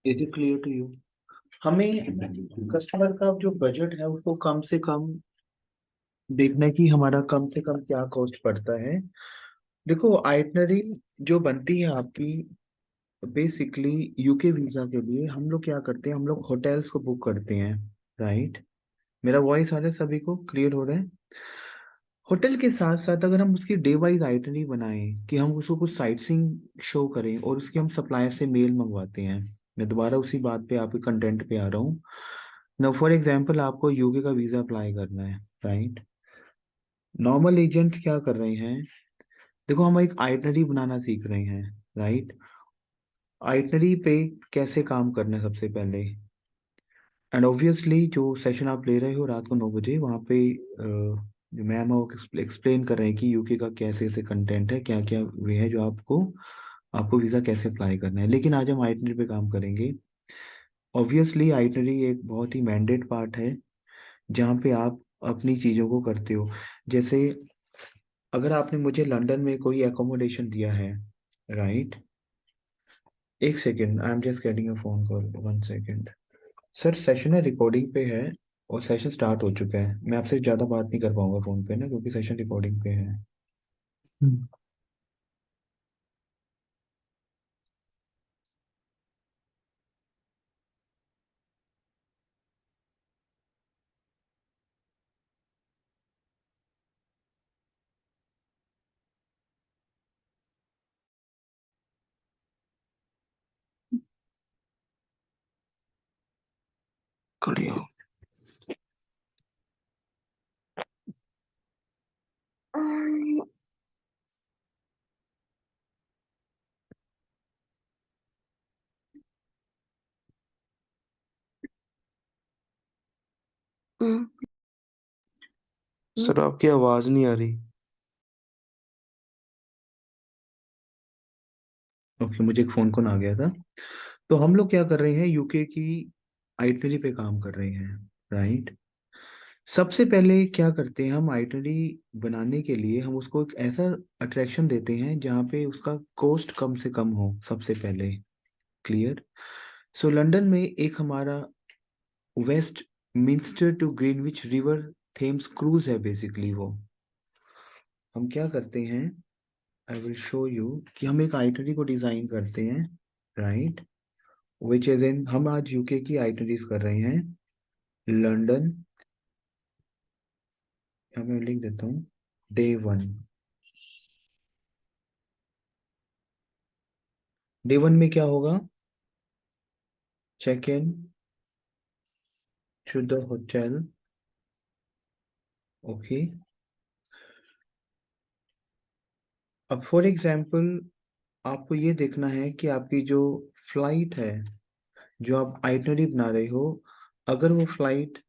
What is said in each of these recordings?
Is it clear to you? हमें customer का जो बजट है उसको कम से कम देखना है कि हमारा कम से कम क्या कॉस्ट पड़ता है। देखो आइटनरी जो बनती है आपकी, बेसिकली यूके वीजा के लिए हम लोग क्या करते हैं, हम लोग होटल्स को बुक करते हैं। राइट? मेरा वॉइस आ रहा है? सभी को क्लियर हो रहा है? होटल के साथ साथ अगर हम उसकी डे वाइज आइटनरी बनाएं कि हम उसको कुछ साइट सीइंग शो करें और उसकी हम सप्लायर से मेल मंगवाते हैं। मैं दोबारा उसी बात पे आपके कंटेंट पे आ रहा हूँ। ना फॉर एग्जांपल आपको यूके का वीजा अप्लाई करना है। राइट? नॉर्मल एजेंट क्या कर रहे हैं, देखो हम एक आइटनरी बनाना सीख रहे हैं। राइट? आइटनरी पे कैसे काम करना है सबसे पहले, एंड ऑब्वियसली जो सेशन आप ले रहे हो रात को 9 बजे वहाँ पे जो मैम है वो एक्सप्लेन कर रहे हैं कि यूके का कैसे कैसे कंटेंट है, क्या क्या वे है जो आपको आपको वीज़ा कैसे अप्लाई करना है। लेकिन आज हम आइटनरी पे काम करेंगे। ऑब्वियसली आइटनरी एक बहुत ही मैंडेट पार्ट है जहाँ पे आप अपनी चीज़ों को करते हो। जैसे अगर आपने मुझे लंदन में कोई एकोमोडेशन दिया है। राइट? एक second, I am just getting a phone call, 1 second. Sir session है रिकॉर्डिंग पे है और सेशन स्टार्ट हो चुका है। मैं आपसे ज़्यादा बात नहीं कर पाऊंगा फ़ोन पे ना, क्योंकि सेशन रिकॉर्डिंग पे है। हम्म। खड़ी हो। सर आपकी आवाज नहीं आ रही। ओके, मुझे एक फ़ोन कॉल आ गया था। तो हम लोग क्या कर रहे हैं, यूके की आइटनरी पे काम कर रहे हैं। राइट? सबसे पहले क्या करते हैं, हम आइटनरी बनाने के लिए हम उसको एक ऐसा अट्रैक्शन देते हैं जहाँ पे उसका कॉस्ट कम से कम हो सबसे पहले। क्लियर? सो लंदन में एक हमारा Westminster to Greenwich river Thames cruise है बेसिकली वो। हम क्या करते हैं, आई विल शो यू कि हम एक आइटनरी को डिजाइन करते हैं। राइट? विच इज इन, हम आज यूके की आइटनरीज कर रहे हैं। लंदन, यहाँ मैं लिख देता हूँ, डे 1। डे 1 में क्या होगा, check in to the hotel. Okay. अब फॉर एग्जाम्पल आपको ये देखना है कि आपकी जो फ्लाइट है, जो आप आइटनरी बना रहे हो, अगर वो फ्लाइट,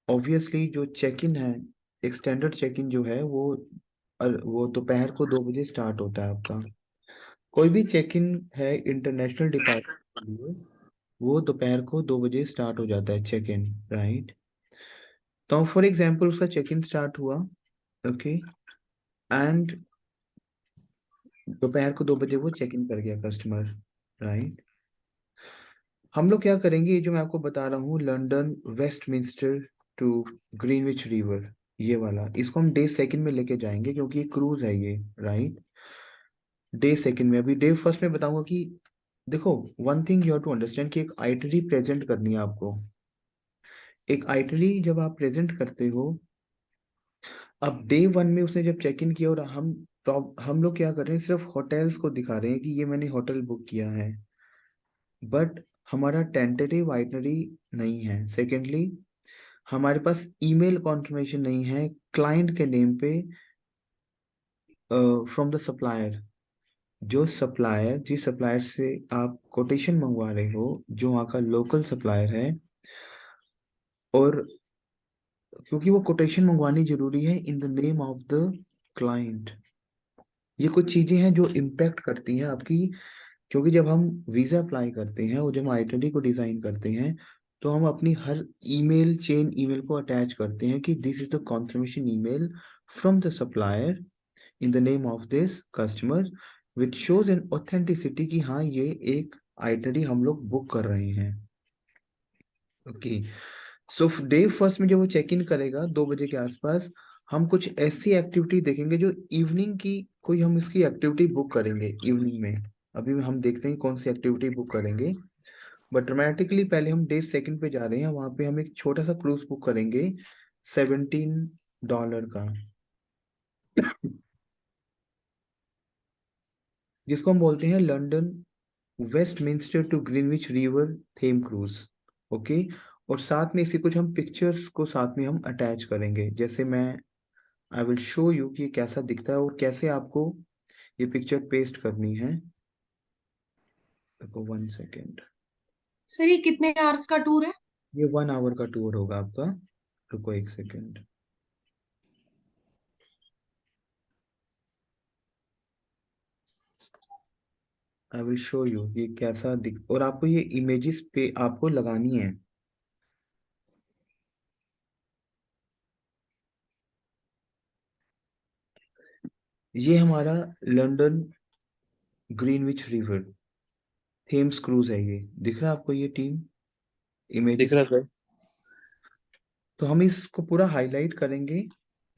ऑब्वियसली जो चेक इन है, एक स्टैंडर्ड चेक इन जो है वो दोपहर को 2 बजे स्टार्ट होता है आपका। कोई भी चेक इन है इंटरनेशनल डिपार्टमेंट के लिए, वो दोपहर को 2 बजे स्टार्ट हो जाता है चेक इन। राइट? तो फॉर एग्जाम्पल उसका चेक इन स्टार्ट हुआ। ओके। एंड दोपहर को 2 बजे वो चेक इन कर गया कस्टमर। राइट? हम लोग क्या करेंगे, ये जो मैं आपको बता रहा हूँ, London Westminster to Greenwich river, ये वाला, इसको हम डे 2 में लेके जाएंगे क्योंकि ये क्रूज है ये। राइट? डे 2 में, अभी डे 1 में बताऊंगा कि देखो, one thing you have to understand कि एक आइटरी प्रेजेंट करनी है आपको। एक आइटरी जब आप प्रेजेंट करते हो, अब डे 1 में उसने जब चेक इन किया और हम लोग क्या कर रहे हैं, सिर्फ होटल्स को दिखा रहे हैं कि ये मैंने होटल बुक किया है, बट हमारा टेंटेटिव आइटनरी नहीं है। सेकेंडली, हमारे पास ईमेल कॉन्फर्मेशन नहीं है क्लाइंट के नेम पे फ्रॉम द सप्लायर। जो सप्लायर, जिस सप्लायर से आप कोटेशन मंगवा रहे हो, जो वहाँ का लोकल सप्लायर है, और क्योंकि वो कोटेशन मंगवानी जरूरी है इन the name of the client. ये कुछ चीजें हैं जो इम्पेक्ट करती हैं आपकी, क्योंकि जब हम वीजा अप्लाई करते हैं और जब हम आइटनरी को डिजाइन करते हैं, तो हम अपनी हर ईमेल चेन ईमेल को अटैच करते हैं कि this is the confirmation email from the supplier in the name of this customer, which shows N authenticity कि हाँ ये एक आइटनरी हम लोग बुक कर रहे हैं। ओके, सो डे फर्स्ट में जब वो चेक इन करेगा 2 बजे के आसपास, हम कुछ ऐसी एक्टिविटी देखेंगे जो इवनिंग की, कोई हम इसकी एक्टिविटी बुक करेंगे इवनिंग में। अभी हम देखते हैं कौन सी एक्टिविटी बुक करेंगे, बट ड्रामेटिकली पहले हम डे सेकंड पे जा रहे हैं, वहां पे हम एक छोटा सा क्रूज बुक करेंगे $17 का, जिसको हम बोलते हैं London Westminster to Greenwich river Thames cruise. Okay, और साथ में इसी कुछ हम पिक्चर्स को साथ में हम अटैच करेंगे, जैसे मैं आई विल शो यू कि ये कैसा दिखता है और कैसे आपको ये पिक्चर पेस्ट करनी है। देखो 1 सेकेंड। सर ये कितने आवर्स का टूर है? ये 1 आवर का टूर होगा आपका। रुको 1 second. I will show you ये कैसा दिख, और आपको ये इमेजेस पे आपको लगानी है। ये हमारा London Greenwich river Thames cruise है, ये दिख रहा है आपको ये टीम दिख इमेजेस। रहा है सर। तो हम इसको पूरा हाईलाइट करेंगे,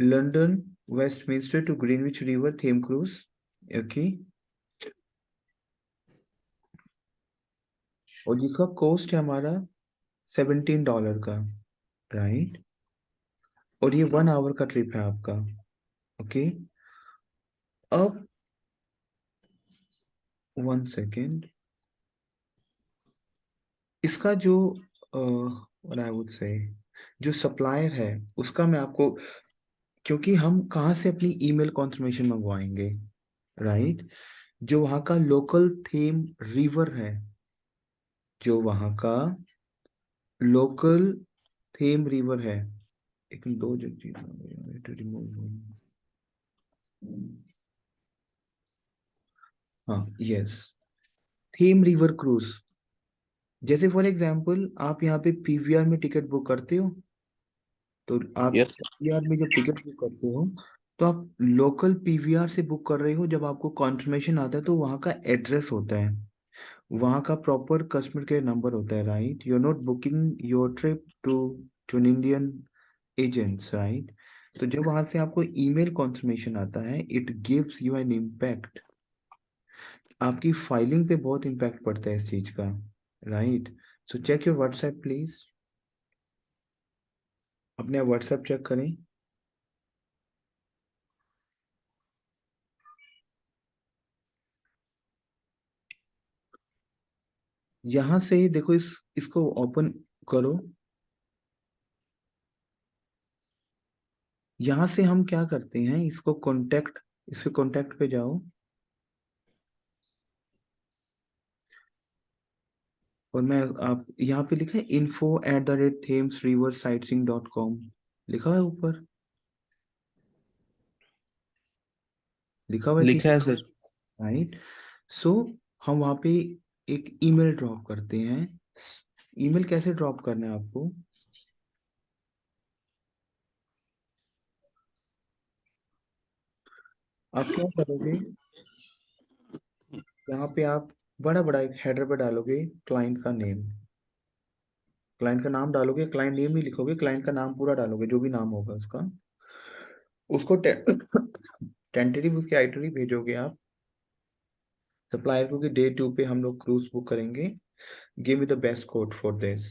London Westminster to Greenwich river Thames cruise. Okay, और जिसका कॉस्ट है हमारा $17 का, राइट। और ये 1 आवर का ट्रिप है आपका। ओके, अब 1 सेकेंड। इसका जो आई वुड से जो सप्लायर है उसका मैं आपको, क्योंकि हम कहाँ से अपनी ईमेल कॉन्फर्मेशन मंगवाएंगे, राइट। जो वहाँ का लोकल थीम रिवर है, जो वहाँ का लोकल थीम रिवर है, एक दो जगह रिमूव। हाँ, यस, थीम रिवर क्रूज। जैसे फॉर एग्जांपल आप यहाँ पे पीवीआर में टिकट बुक करते हो, तो आप यस सर। पीवीआर में जब टिकट बुक करते हो, तो आप लोकल पीवीआर से बुक कर रहे हो, जब आपको कॉन्फर्मेशन आता है तो वहाँ का एड्रेस होता है, वहाँ का प्रॉपर कस्टमर केयर नंबर होता है, right. You are not booking your trip to an Indian agents, right. तो जब वहां से आपको ईमेल कॉन्फर्मेशन आता है, it gives you an impact, आपकी फाइलिंग पे बहुत इम्पैक्ट पड़ता है इस चीज का, right. So check your WhatsApp please, अपने व्हाट्सएप चेक करें। यहां से देखो, इसको ओपन करो। यहां से हम क्या करते हैं, इसको कॉन्टेक्ट, इसके कॉन्टेक्ट पे जाओ, और मैं आप यहाँ पे लिखा है info@thamesriversightseeing.com, लिखा है ऊपर, लिखा हुआ है चीज, लिखा है सर। राइट। सो हम वहाँ पे एक ईमेल ड्रॉप करते हैं। ईमेल कैसे ड्रॉप करना है आपको, आप क्या करोगे, यहाँ पे आप बड़ा बड़ा एक हेडर पे डालोगे क्लाइंट का नेम, क्लाइंट का नाम डालोगे, क्लाइंट नेम नहीं लिखोगे, क्लाइंट का नाम पूरा डालोगे, जो भी नाम होगा उसका, उसको टेंटेटिव उसकी आइटरी भेजोगे आप सप्लायर को कि डे 2 पे हम लोग क्रूज बुक करेंगे, give me the best code for this.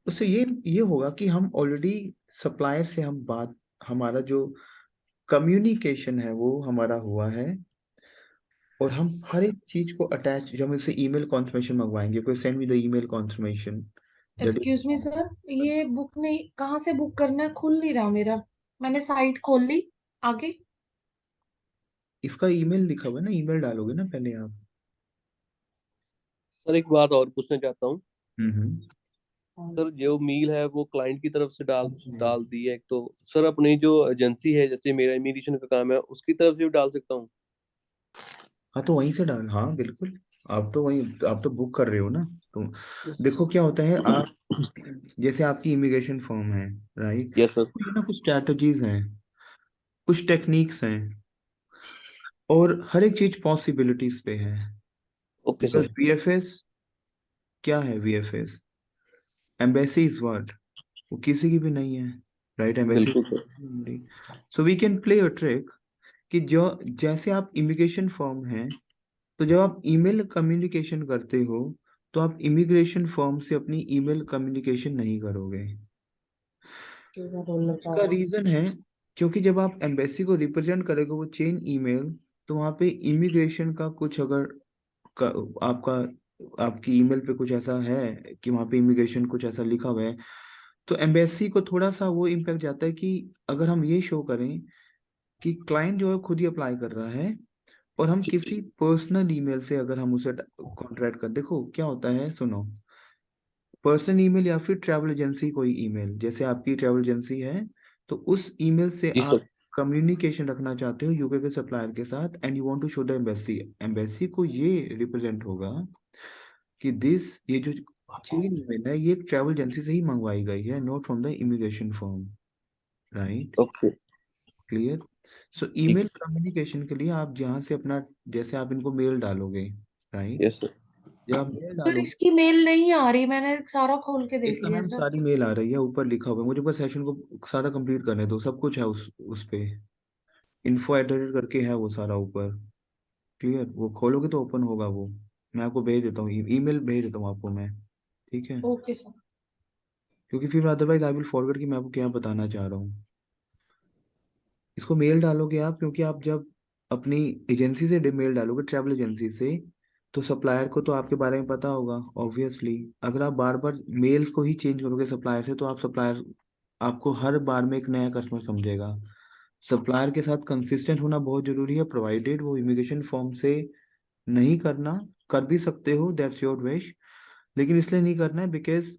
उससे ये होगा कि हम ऑलरेडी सप्लायर से हम बात, हमारा जो कम्युनिकेशन है वो हमारा हुआ है, और हम हर एक चीज को अटैच, जो हम इससे ईमेल कॉन्फर्मेशन मंगवाएंगे, कोई send me the email confirmation that, excuse me sir, ये बुक नहीं, कहाँ से बुक करना है? खुल नहीं रहा मेरा। मैंने साइट खोल ली, आगे। इसका ईमेल लिखा हुआ है ना, ईमेल डालोगे ना पहले आप। सर एक बात और पूछना चाहता हूँ। हम्म। सर जो मील है वो क्लाइंट की तरफ से डाल डाल दी है, तो सर अपनी जो एजेंसी है, जैसे मेरा इमिग्रेशन का काम है, उसकी तरफ से भी डाल सकता हूँ? हाँ, तो वहीं से डाल, हाँ बिल्कुल, आप तो वहीं, आप तो बुक कर रहे हो ना। तो देखो क्या होता है, आप जैसे आपकी इमिग्रेशन फर्म है, राइट, यस सर। कुछ ना कुछ स्ट्रैटेजीज हैं, कुछ टेक्निक्स हैं, और हर एक चीज पॉसिबिलिटीज पे है, ओके बिकॉज सर। बीएफएस क्या है VFS? Embassy is what? वो किसी की भी नहीं है, राइट? एम्बेसी बिल्कुल sir. So we can play a trick कि जो जैसे आप इमिग्रेशन फॉर्म हैं, तो जब आप ईमेल कम्युनिकेशन करते हो तो आप इमिग्रेशन फॉर्म से अपनी ईमेल कम्युनिकेशन नहीं करोगे। इसका रीजन है क्योंकि जब आप एम्बेसी को रिप्रेजेंट करोगे वो चेन ईमेल, तो वहाँ पे इमिग्रेशन का कुछ अगर आपका आपकी ईमेल पे कुछ ऐसा है कि वहाँ पे इमिग्रेशन कुछ ऐसा लिखा हुआ है, तो एम्बेसी को थोड़ा सा वो इम्पैक्ट जाता है कि अगर हम ये शो करें कि क्लाइंट जो है खुद ही अप्लाई कर रहा है और हम किसी पर्सनल ईमेल से अगर हम उसे कॉन्ट्रैक्ट कर, देखो क्या होता है, सुनो। पर्सनल ईमेल या फिर ट्रैवल एजेंसी कोई ईमेल, जैसे आपकी ट्रैवल एजेंसी है, तो उस ईमेल से जी आप सर। कम्युनिकेशन रखना चाहते हो यूके के सप्लायर के साथ and you want to show the embassy. Embassy को ये रिप्रेजेंट होगा कि ये जो चेन ईमेल है ये ट्रैवल एजेंसी से ही मंगवाई गई है, not from the immigration form, right? Okay. Clear? So ठीक। ईमेल कम्युनिकेशन के लिए आप जहाँ से अपना, जैसे आप इनको मेल डालोगे, राइट? Yes sir. जब आप मेल सर डालोगे, इसकी मेल नहीं आ रही, मैंने सारा खोल के देख एक तो लिया मैम सर। सारी मेल आ रही है, ऊपर लिखा हुआ है, मुझे बस सेशन को सारा कंप्लीट करने दो, सब कुछ है उस पे info एडिटर करके है वो सारा ऊपर। क्लियर? वो खोलोगे तो ओपन होगा वो। मैं आपको भेज देता हूँ, ईमेल भेज देता हूँ आपको मैं, ठीक है? Okay sir. क्योंकि फिर अदरवाइज आई विल फॉरवर्ड कि मैं आपको क्या बताना चाह रहा हूँ। इसको मेल डालोगे आप, क्योंकि आप जब अपनी एजेंसी से मेल डालोगे, ट्रैवल एजेंसी से, तो सप्लायर को तो आपके बारे में पता होगा ऑब्वियसली। अगर आप बार बार मेल्स को ही चेंज करोगे सप्लायर से, तो आप सप्लायर आपको हर बार में एक नया कस्टमर समझेगा। सप्लायर के साथ कंसिस्टेंट होना बहुत जरूरी है, प्रोवाइडेड वो इमिग्रेशन फॉर्म से नहीं करना, कर भी सकते हो, दैट्स योर विश, लेकिन इसलिए नहीं करना है बिकॉज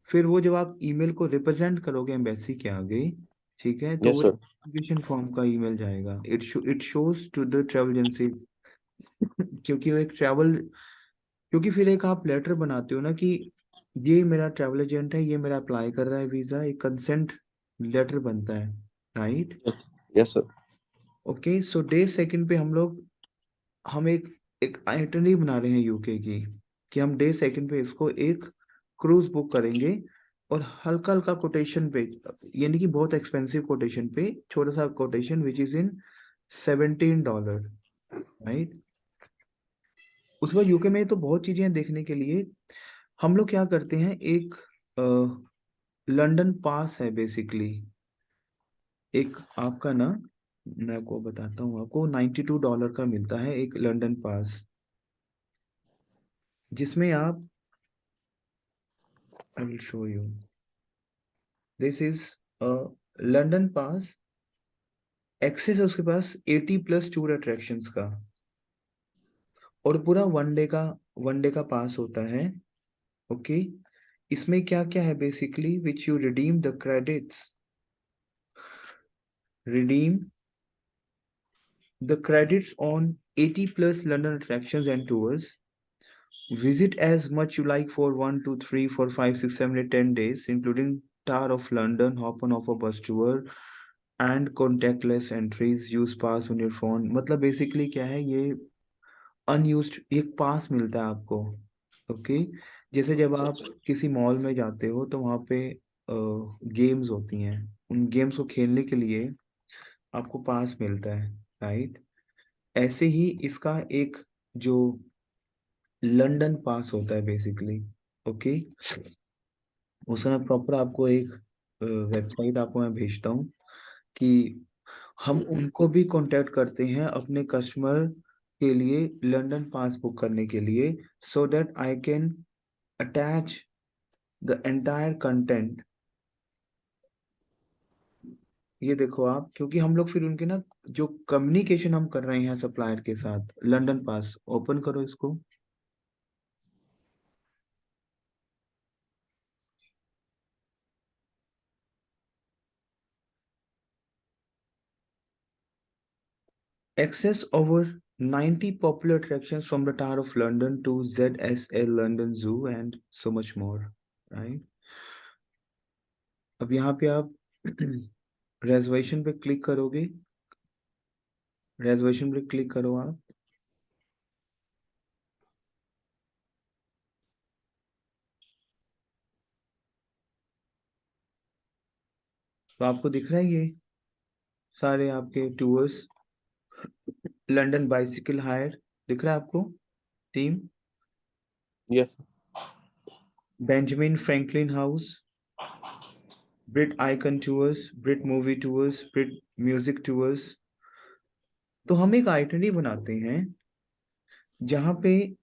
फिर वो जब आप ईमेल को रिप्रेजेंट करोगे एम्बेसी के आगे, ठीक है, तो यस वो सर। एप्लीकेशन फॉर्म का ईमेल जाएगा, it shows to the travel agency. क्योंकि वो एक ट्रैवल, क्योंकि फिर एक आप लेटर बनाते हो ना कि ये मेरा ट्रैवल एजेंट है, ये मेरा अप्लाई कर रहा है वीजा, एक कंसेंट लेटर बनता है, राइट? Yes sir. ओके, सो डे सेकंड पे हम एक एक आइटनरी बना रहे हैं यूके की, कि हम डे सेकंड पे इसको एक क्रूज बुक करेंगे, और हल्का हल्का कोटेशन पे, यानी कि बहुत एक्सपेंसिव कोटेशन पे, छोटा सा quotation which is in $17, right? उसके बाद यूके में तो बहुत चीजें हैं देखने के लिए। हम लोग क्या करते हैं, एक लंदन पास है बेसिकली, एक आपका ना, मैं आपको बताता हूँ, आपको $92 का मिलता है एक लंदन पास, जिसमें आप, I will show you, this is London pass, access है उसके पास 80 प्लस टूर अट्रैक्शंस का, और पूरा वन डे का पास होता है। ओके, इसमें क्या क्या है basically, which you redeem the credits, redeem the credits on 80 plus London attractions and tours. Visit as much you like for 1, 2, 3, 4, 5, 6, 7, 8, 10 days, including Tower of London, hop on off a bus tour, and contactless entries. Use pass on your phone. मतलब basically क्या है ये, unused एक पास मिलता है आपको। Okay, जैसे जब आप किसी मॉल में जाते हो तो वहाँ पे गेम्स होती हैं, उन गेम्स को खेलने के लिए आपको पास मिलता है, राइट? ऐसे ही इसका एक जो लंदन पास होता है बेसिकली, ओके, उसमें प्रॉपर आपको एक वेबसाइट आपको मैं भेजता हूँ कि हम उनको भी कांटेक्ट करते हैं अपने कस्टमर के लिए लंदन पास बुक करने के लिए, so that I can attach the entire content. ये देखो आप, क्योंकि हम लोग फिर उनके ना जो कम्युनिकेशन हम कर रहे हैं सप्लायर के साथ, लंदन पास ओपन करो इसको, access over 90 popular attractions from the Tower of London to ZSL London Zoo and so much more, right? अब यहाँ पे आप रेजर्वेशन पे क्लिक करोगे, रेजर्वेशन पे क्लिक करो आप, तो आपको दिख रहा है ये सारे आपके टूर्स। लंदन बाइसिकल हायर दिख रहा है आपको team. Yes Benjamin Franklin house, Brit icon tours, Brit movie tours, Brit music tours. तो हम एक आइटनरी बनाते हैं जहाँ पे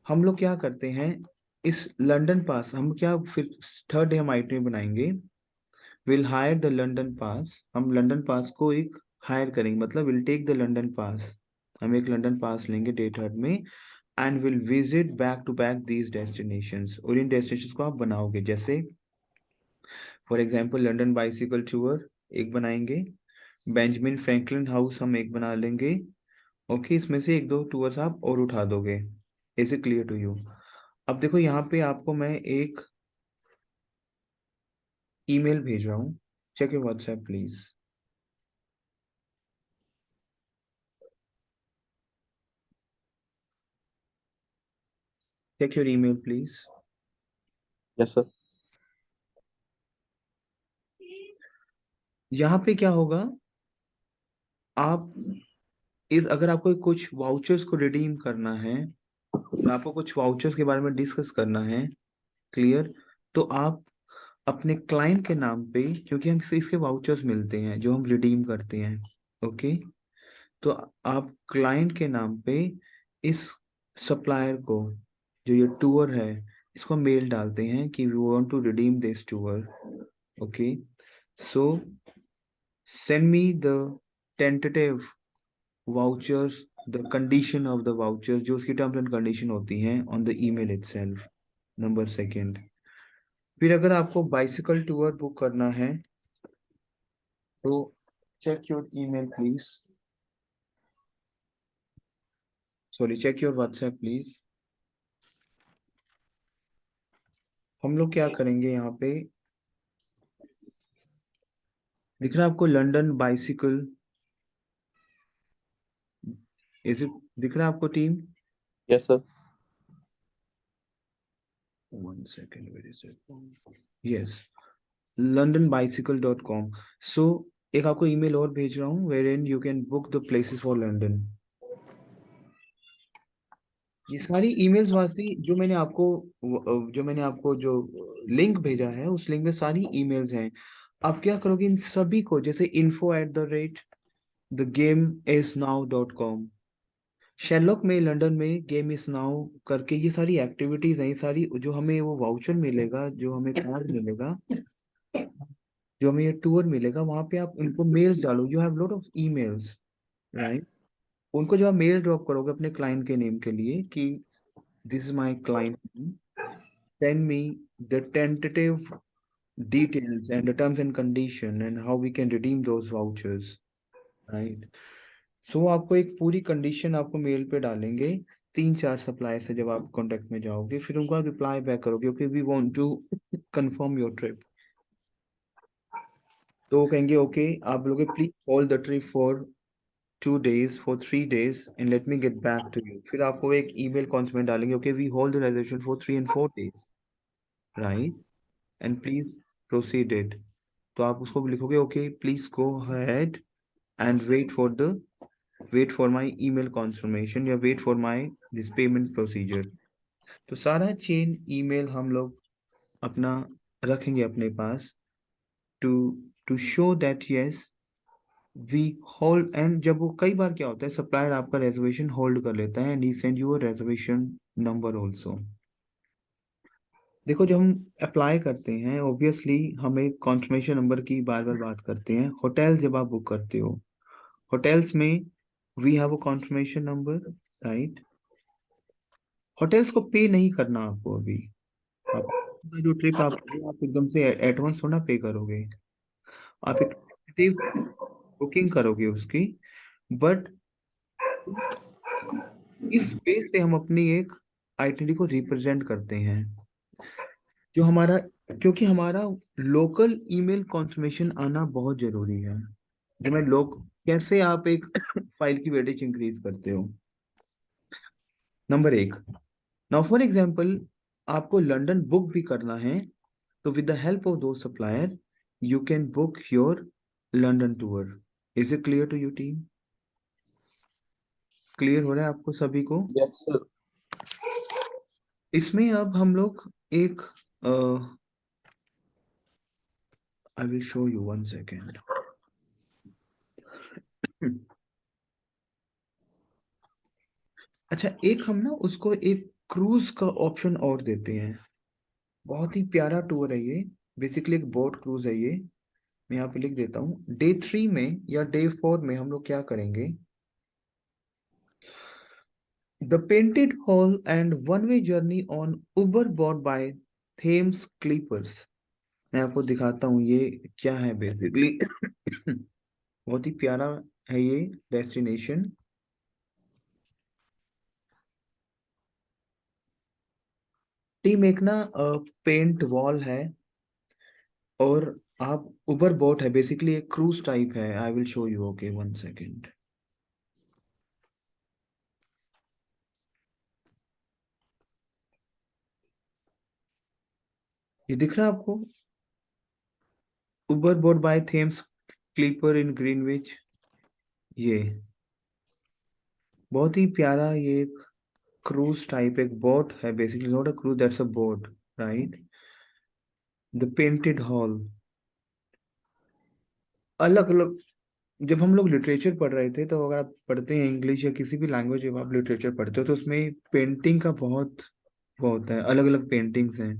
हम लोग क्या करते हैं, इस लंदन पास हम क्या फिर थर्ड डे हम आइटनरी बनाएंगे। Will hire the London pass, हम लंदन पास को एक हायर करेंगे, मतलब will take the London pass. हम एक लंदन पास लेंगे डे थर्ड में and will visit back to back these destinations, और इन डेस्टिनेशंस को आप बनाओगे। जैसे for example London bicycle tour एक बनाएंगे, बेंजामिन फ्रैंकलिन हाउस हम एक बना लेंगे। ओके, इसमें से एक दो टूर्स आप और उठा दोगे। Is it clear to you? अब देखो यहाँ पे आपको मैं एक ईमेल भेज रहा हूँ, check your WhatsApp please. Check your email please. Yes sir यहाँ पे क्या होगा, आप इस अगर आपको कुछ वाउचर्स को रिडीम करना है और आपको कुछ वाउचर्स के बारे में डिस्कस करना है, क्लियर, तो आप अपने क्लाइंट के नाम पे, क्योंकि हम इसके वाउचर्स मिलते हैं जो हम रिडीम करते हैं, ओके, तो आप क्लाइंट के नाम पे इस सप्लायर को, जो ये टूर है, इसको मेल डालते हैं कि we want to redeem this tour. Okay, so send me the tentative vouchers, the condition of the vouchers, जो उसकी टर्म्स एंड कंडीशन होती हैं, on the email itself. Number second, फिर अगर आपको बाइसिकल टूर बुक करना है तो check your email please, sorry check your WhatsApp please. हम लोग क्या करेंगे यहाँ पे, दिख रहा है आपको लंदन बाइसिकल, इज इट दिख रहा है आपको team? Yes sir one second, very second, yes, londonbicycle.com। So एक आपको ईमेल और भेज रहा हूँ where in you can book the places for London. ये सारी ईमेल्स वास्ते जो मैंने आपको जो लिंक भेजा है, उस लिंक में सारी ईमेल्स हैं। आप क्या करोगे, इन सभी को, जैसे info@thegameiznaw.com, शेरलॉक में लंदन में गेम इज नाउ करके ये सारी एक्टिविटीज हैं, ये सारी जो हमें वो वाउचर मिलेगा, जो हमें कार्ड मिलेगा, जो हमें ये टूर मिलेगा, वहां पे आप उनको मेल्स डालो। You have lot of emails, right? उनको जो आप मेल ड्रॉप करोगे अपने क्लाइंट के नेम के लिए कि this is my client, send me the tentative details and the terms and condition and how we can redeem those vouchers, right? सो आपको एक पूरी कंडीशन आपको मेल पे डालेंगे, तीन चार सप्लायर से जब आप कांटेक्ट में जाओगे, फिर उनको आप रिप्लाई बैक करोगे, okay we want to confirm your trip. तो वो कहेंगे ओके, आप बोलोगे please hold the trip for 2 days, for 3 days and let me get back to you। फिर आपको एक ईमेल कॉन्समेंट डालेंगे, okay we hold the reservation for 3 and 4 days, right, and please proceed it. तो आप उसको लिखोगे okay please go ahead and wait for my email confirmation या wait for my this payment procedure. तो सारा चेन ईमेल हम लोग अपना रखेंगे अपने पास, to to show that yes we hold. And जब वो, कई बार क्या होता है, सप्लायर आपका रिजर्वेशन होल्ड कर लेता है and he send you a reservation number also. देखो जब हम अप्लाई करते हैं, ऑब्वियसली हमें कॉन्फर्मेशन नंबर की बार बार बात करते हैं। होटल्स जब आप बुक करते हो, होटल्स में we have a confirmation number, right? Hotels को पे नहीं करना आपको अभी। आप जो ट्रिप आप एकदम से एडवांस थोड़ा पे करोगे, आप एक बुकिंग करोगे उसकी। बट इस वे से हम अपनी एक आइडेंटिटी को रिप्रेजेंट करते हैं, जो हमारा, क्योंकि हमारा लोकल ईमेल कॉन्फर्मेशन आना बहुत जरूरी है। जो मैं लोग कैसे आप एक फाइल की वेटेज इंक्रीज करते हो, नंबर एक। नाउ फॉर एग्जांपल आपको लंदन बुक भी करना है, तो विद द हेल्प ऑफ दो supplier you can book your London tour. Is it clear to you team? Clear हो रहा है आपको सभी को? Yes sir. इसमें अब हम लोग एक आई विल शो यू 1 सेकेंड। अच्छा, एक हम ना उसको एक क्रूज का ऑप्शन और देते हैं। बहुत ही प्यारा टूर है ये, बेसिकली एक बोट क्रूज है ये। मैं यहाँ पे लिख देता हूँ। डे 3 में या डे 4 में हम लोग क्या करेंगे, the painted hall and one way journey on Uber boat by Thames Clippers. मैं आपको दिखाता हूँ ये क्या है बेसिकली। बहुत ही प्यारा है ये डेस्टिनेशन। टीम एक ना पेंट वॉल है और आप उबर बोट है, बेसिकली एक क्रूज टाइप है। I will show you, okay 1 second. ये दिख रहा है आपको, उबर boat by Thames clipper in Greenwich. ये बहुत ही प्यारा, ये एक क्रूज टाइप एक बोट है, basically not a cruise, that's a boat, right. The painted hall, अलग अलग। जब हम लोग लिटरेचर पढ़ रहे थे तो अगर आप पढ़ते हैं इंग्लिश या किसी भी लैंग्वेज में आप लिटरेचर पढ़ते हो तो उसमें पेंटिंग का बहुत वो होता है, अलग अलग पेंटिंग्स हैं।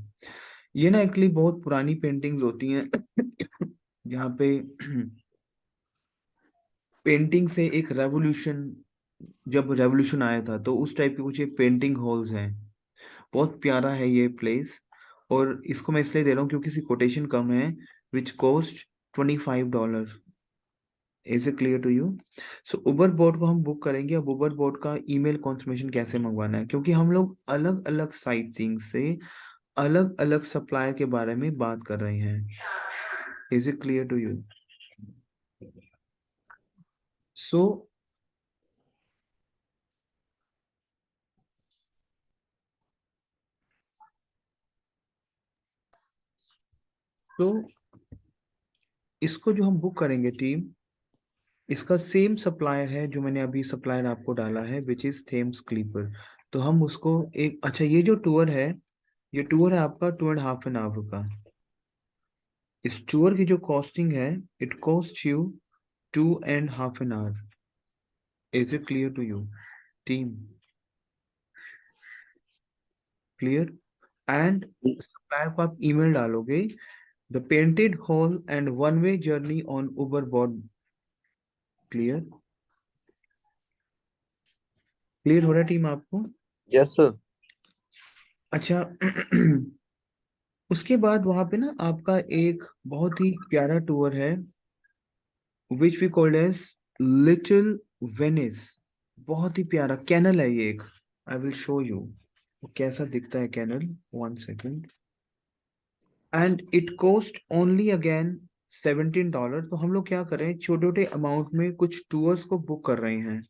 ये ना एक्चुअली बहुत पुरानी पेंटिंग्स होती हैं। यहाँ पे पेंटिंग से एक रेवोल्यूशन, जब रेवोल्यूशन आया था तो उस टाइप के कुछ ये पेंटिंग हॉल्स हैं। बहुत प्यारा है ये प्लेस, और इसको मैं इसलिए दे रहा हूँ क्योंकि इसकी कोटेशन कम है, which cost $25। Is it clear to you? So Uber boat को हम बुक करेंगे। अब उबर बोट का ईमेल कॉन्फर्मेशन कैसे मंगवाना है, क्योंकि हम लोग अलग अलग साइट सीइंग से अलग अलग सप्लायर के बारे में बात कर रहे हैं। Is it clear to you? So तो इसको जो हम बुक करेंगे टीम, इसका सेम सप्लायर है जो मैंने अभी सप्लायर आपको डाला है, विच इज थेम्स क्लीपर। तो हम उसको एक, अच्छा ये जो टूर है, ये टूर है आपका 2.5 का। इस टूर की जो कॉस्टिंग है, it cost you 2.5 is it clear to you team? Clear? And supplier को आप ईमेल डालोगे, the painted hall and one way journey on Uber board. Clear? Clear हो रहा है टीम आपको? Yes sir. अच्छा। उसके बाद वहां पे ना आपका एक बहुत ही प्यारा टूर है, which we called as little Venice. बहुत ही प्यारा कैनल है ये एक। आई विल शो यू कैसा दिखता है canal, 1 second. And it cost only again $17। तो हम लोग क्या कर रहे हैं, छोटे छोटे अमाउंट में कुछ टूर्स को बुक कर रहे हैं।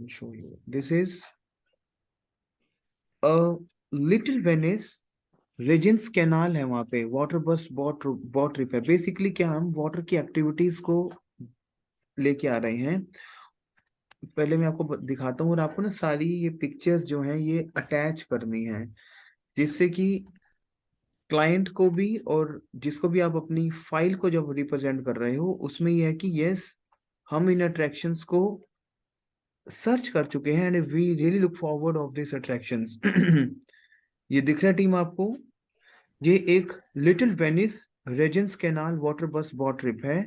Show you, this is a little Venice. Regent's canal है वहां पे, water bus boat boat trip है। बेसिकली क्या, हम वाटर की एक्टिविटीज को लेके आ रहे हैं। पहले मैं आपको दिखाता हूँ, और आपको ना सारी ये पिक्चर्स जो हैं ये अटैच करनी है, जिससे कि क्लाइंट को भी और जिसको भी आप अपनी फाइल को जब रिप्रेजेंट कर रहे हो, उसमें ये है कि यस, हम इन अट्रैक्शंस को सर्च कर चुके हैं and we really look forward of this attractions. ये दिख रहा है टीम आपको? ये एक little Venice Regent's canal water bus boat trip है।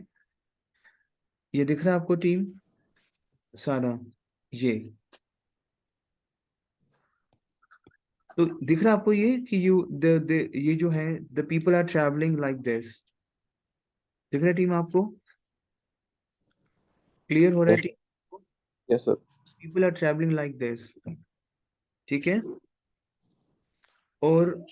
ये दिख रहा है आपको टीम सारा? ये तो दिख रहा है आपको ये कि यू द ये जो है, the people are travelling like this. दिख रहा है टीम आपको? क्लियर हो रहा है yes. Team? Yes sir. People are travelling like this, ठीक है। और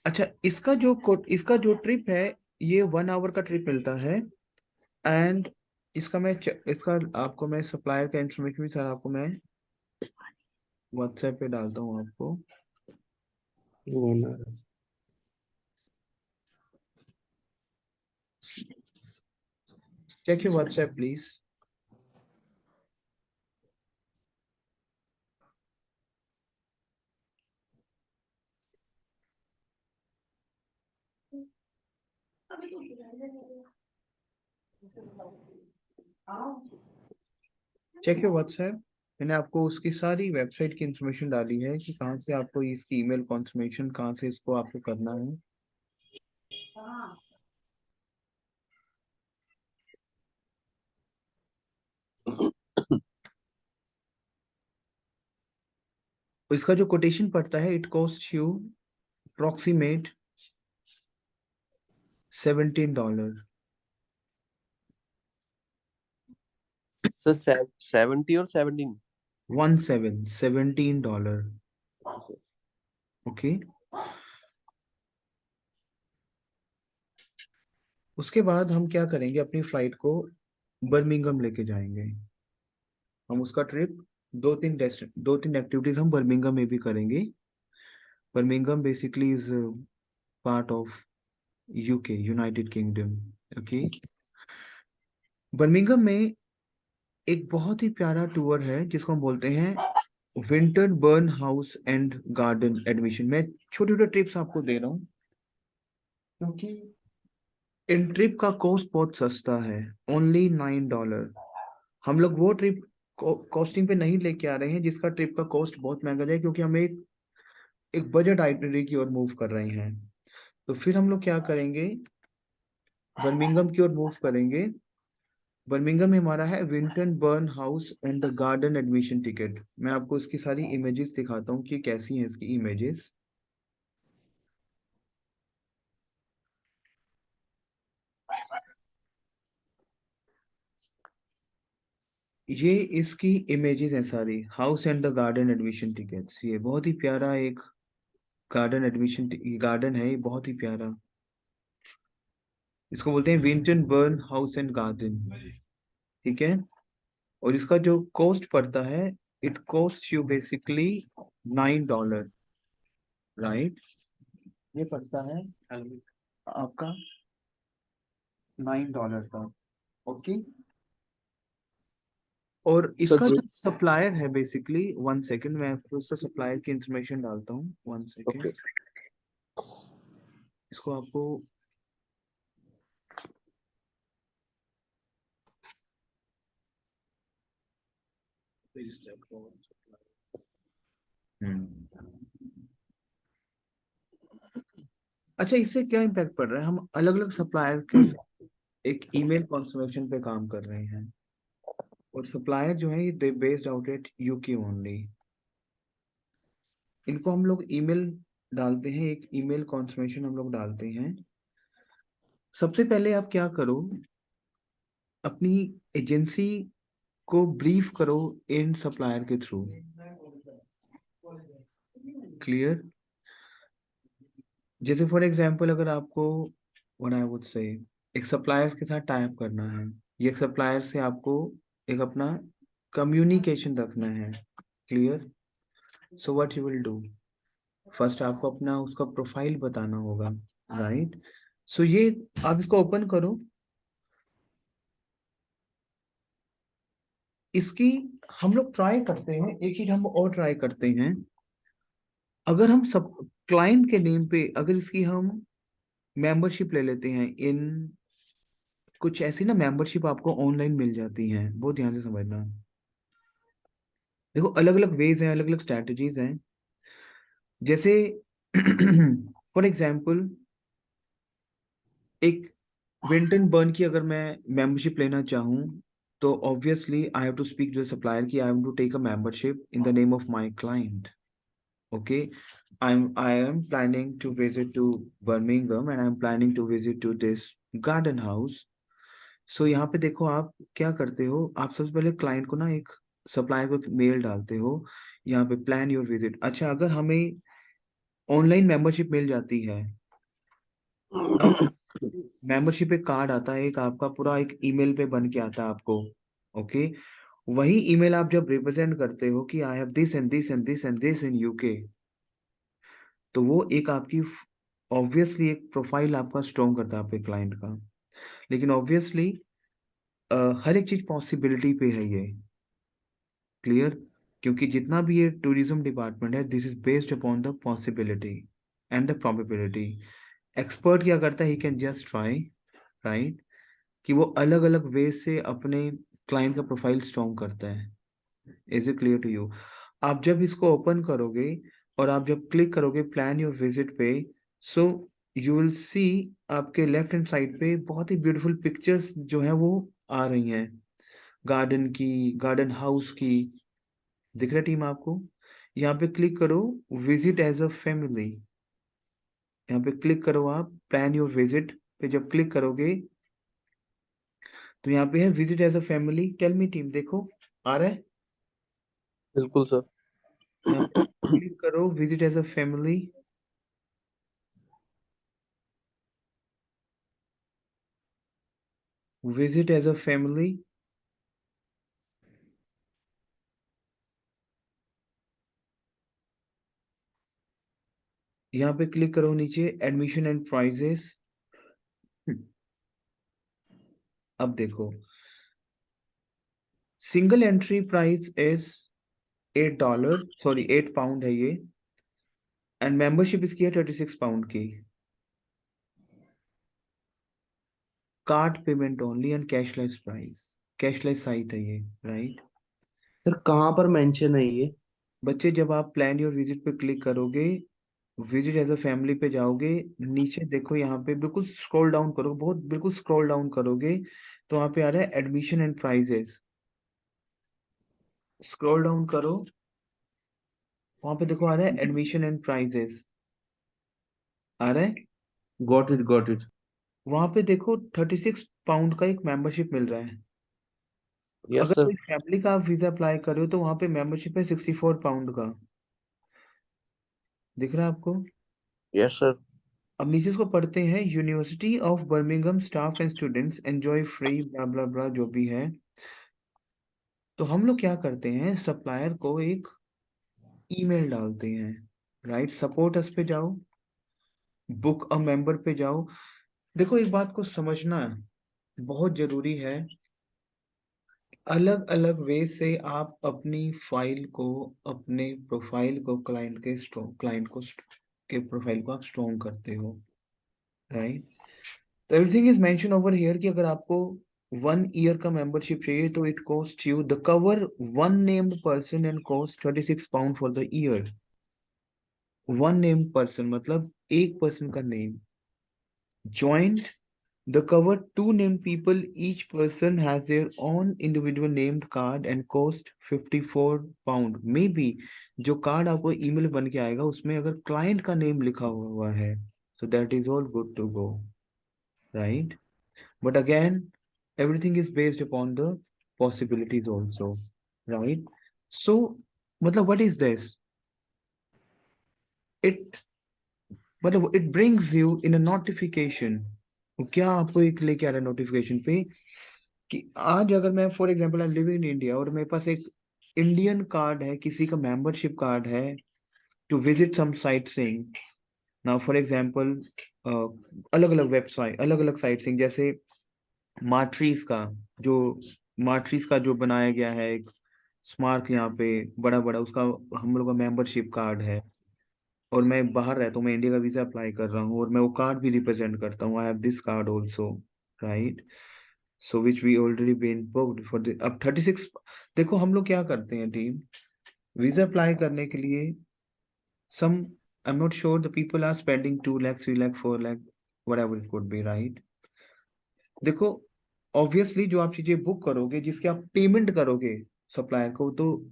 अच्छा, इसका जो ट्रिप है, ये 1 आवर का ट्रिप मिलता है। एंड इसका आपको मैं सप्लायर का इन्फॉर्मेशन भी सर आपको मैं व्हाट्सएप पे डालता हूँ आपको। One hour. Check your WhatsApp please. Check your WhatsApp. मैंने आपको उसकी सारी वेबसाइट की इंफॉर्मेशन डाली है कि कहाँ से आपको इसकी ईमेल कॉन्फर्मेशन, कहाँ से इसको आपको करना है। इसका जो कोटेशन पड़ता है, it cost you approximate $17। Sir 70 और 17? 17 $17। ओके। उसके बाद हम क्या करेंगे, अपनी फ्लाइट को बर्मिंघम लेके जाएंगे। हम उसका ट्रिप दो तीन एक्टिविटीज हम बर्मिंघम में भी करेंगे। Birmingham basically is part of UK, United kingdom. Okay. Birmingham में एक बहुत ही प्यारा टूर है जिसको हम बोलते हैं winter burn house and garden admission. मैं छोटे छोटे टिप्स आपको दे रहा हूँ क्योंकि इन ट्रिप का कॉस्ट बहुत सस्ता है, ओनली $9। हम लोग वो ट्रिप कॉस्टिंग पे नहीं लेके आ रहे हैं जिसका ट्रिप का कॉस्ट बहुत महंगा जाए, क्योंकि हम एक बजट आइटनरी की ओर मूव कर रहे हैं। तो फिर हम लोग क्या करेंगे, बर्मिंघम की ओर मूव करेंगे। बर्मिंघम में हमारा है Vinton burn house and the garden admission ticket. मैं आपको इसकी सारी इमेजेस दिखाता हूँ कि कैसी हैं इसकी इमेजेस। ये इसकी इमेजेस हैं सारी, house and the garden admission tickets. ये बहुत ही प्यारा एक गार्डन एडमिशन गार्डन है, ये बहुत ही प्यारा। इसको बोलते हैं Vinton burn house and garden. ठीक है। और इसका जो कॉस्ट पड़ता है, it cost you basically $9। Right. ये पड़ता है आपका $9 का। ओके। और सर इसका जो जो सप्लायर है बेसिकली, 1 सेकेंड मैं आपको उसका सप्लायर की इंफॉर्मेशन डालता हूँ। 1 सेकेंड। ओके इसको आपको अच्छा, इससे क्या इम्पैक्ट पड़ रहा है, हम अलग अलग सप्लायर के साथ एक ईमेल कॉन्फर्मेशन पे काम कर रहे हैं। और सप्लायर जो है ये they based out at UK only. इनको हम लोग ईमेल डालते हैं, एक ईमेल कॉन्फर्मेशन हम लोग डालते हैं। सबसे पहले आप क्या करो, अपनी एजेंसी को ब्रीफ करो इन सप्लायर के थ्रू। क्लियर। जैसे फॉर एग्जांपल अगर आपको व्हाट आई वुड से एक सप्लायर के साथ टाई अप करना है, ये सप्लायर से आपको एक अपना कम्युनिकेशन रखना है। Clear. So what you will do, first आपको अपना उसका प्रोफाइल बताना होगा। राइट। सो ये आप इसको ओपन करो। इसकी हम लोग ट्राई करते हैं, एक चीज हम और ट्राई करते हैं, अगर हम सब क्लाइंट के नेम पे अगर इसकी हम मेंबरशिप ले लेते हैं इन कुछ ऐसी ना मेंबरशिप आपको ऑनलाइन मिल जाती हैं, बहुत ध्यान से समझना। देखो अलग अलग वेज हैं, अलग अलग स्ट्रैटेजीज हैं। जैसे फॉर एग्जांपल एक विंटन बर्न की अगर मैं मेंबरशिप लेना चाहूँ, तो obviously I have to speak to the supplier कि I have to take a membership in the name of my client. Okay. I am planning to visit to Birmingham and I'm planning to visit to this garden house. So यहाँ पे देखो आप क्या करते हो, आप सबसे पहले क्लाइंट को ना एक सप्लायर को मेल डालते हो, यहाँ पे प्लान योर विजिट। अच्छा, अगर हमें ऑनलाइन मेंबरशिप मिल जाती है, अब मेंबरशिप एक कार्ड आता है, एक आपका पूरा एक ईमेल पे बन के आता है आपको। ओके, वही ईमेल आप जब रिप्रेजेंट करते हो कि I have this and this and this and this in UK, तो वो एक आपकी ऑब्वियसली एक प्रोफाइल आपका स्ट्रॉन्ग करता है आपके क्लाइंट का। लेकिन ऑब्वियसली हर एक चीज पॉसिबिलिटी पे है ये, क्लियर? क्योंकि जितना भी ये टूरिज्म डिपार्टमेंट है, this is based upon the possibility and the probability. Expert क्या करता है, he can just try, right, कि वो अलग अलग वे से अपने क्लाइंट का प्रोफाइल स्ट्रॉन्ग करता है। Is it clear to you? आप जब इसको ओपन करोगे और आप जब क्लिक करोगे प्लान योर विजिट पे, सो यू विल सी आपके लेफ्ट हैंड साइड पे बहुत ही ब्यूटीफुल पिक्चर्स जो है वो आ रही हैं, गार्डन की, गार्डन हाउस की। दिख रहा है टीम आपको? यहाँ पे क्लिक करो, विजिट एज अ फैमिली, यहाँ पे क्लिक करो, आप प्लान योर विजिट पे जब क्लिक करोगे तो यहाँ पे है visit as a family. Tell me team, देखो आ रहा है? बिल्कुल सर। यहाँ पे क्लिक करो visit as a family, visit as a family. यहाँ पे क्लिक करो नीचे एडमिशन एंड प्राइजेस। अब देखो, single entry price is $8, sorry £8 है ये, एंड मेंबरशिप इसकी है £36 की। Card payment only and cashless price, cashless site है ये, राइट? सर कहाँ पर मेंशन है ये? बच्चे जब आप प्लान योर विजिट पे क्लिक करोगे, विजिट एज अ फैमिली पे जाओगे, नीचे देखो यहाँ पे बिल्कुल स्क्रॉल डाउन करो, बहुत बिल्कुल स्क्रॉल डाउन करोगे तो वहाँ पे आ रहा है admission and prices. Scroll down करो, वहाँ पे देखो आ रहा है एडमिशन एंड प्राइजेस, आ रहा है? Got it, got it. वहाँ पे देखो £36 का एक मेंबरशिप मिल रहा है। यस अगर सर। कोई फैमिली का आप वीजा अप्लाई कर रहे हो तो वहाँ पे मेंबरशिप है £64 का। दिख रहा है आपको? Yes sir. अब नीचे इसको पढ़ते हैं, university of Birmingham staff and students enjoy free blah blah blah जो भी है। तो हम लोग क्या करते हैं, सप्लायर को एक ईमेल डालते हैं, राइट? सपोर्ट अस पे जाओ, बुक अ मेंबर पे जाओ। देखो एक बात को समझना बहुत जरूरी है, अलग अलग वे से आप अपनी फाइल को, अपने प्रोफाइल को क्लाइंट के के प्रोफाइल को आप स्ट्रॉन्ग करते हो, राइट? तो everything is mention over here कि अगर आपको 1 ईयर का मेंबरशिप चाहिए तो it cost you the cover one named person and cost £36 for the year. One named person मतलब एक पर्सन का name, joined the cover two named people, each person has their own individual named card and cost £54। maybe जो card आपको email बन के आएगा उसमें अगर क्लाइंट का नेम लिखा हुआ है, so that is all good to go, right? But again, everything is based upon the possibilities also, right? So मतलब what is this? It मतलब it brings you in a notification। क्या आपको एक लेके आ रहा है नोटिफिकेशन पे कि आज अगर मैं for example I live in India और मेरे पास एक इंडियन कार्ड है, किसी का मेंबरशिप कार्ड है to visit some sightseeing. Now for example अलग अलग वेबसाइट, अलग अलग साइट सीइंग, जैसे मार्ट्रीज का जो मार्ट्रीज का जो बनाया गया है एक स्मारक यहाँ पे बड़ा बड़ा, उसका हम लोग का मेंबरशिप कार्ड है। और मैं बाहर रहता हूँ, मैं इंडिया का वीजा अप्लाई कर रहा हूँ और मैं वो कार्ड भी रिप्रेजेंट करता हूँ, I have this card also, right? So which we already been booked for the अब 36। देखो हम लोग क्या करते हैं टीम, वीजा अप्लाई करने के लिए some, I am not sure the people are spending 2 lakh 3 lakh 4 lakh whatever it could be, right? देखो ऑब्वियसली जो आप चीजें बुक करोगे, जिसके आप पेमेंट करोगे सप्लायर को, तो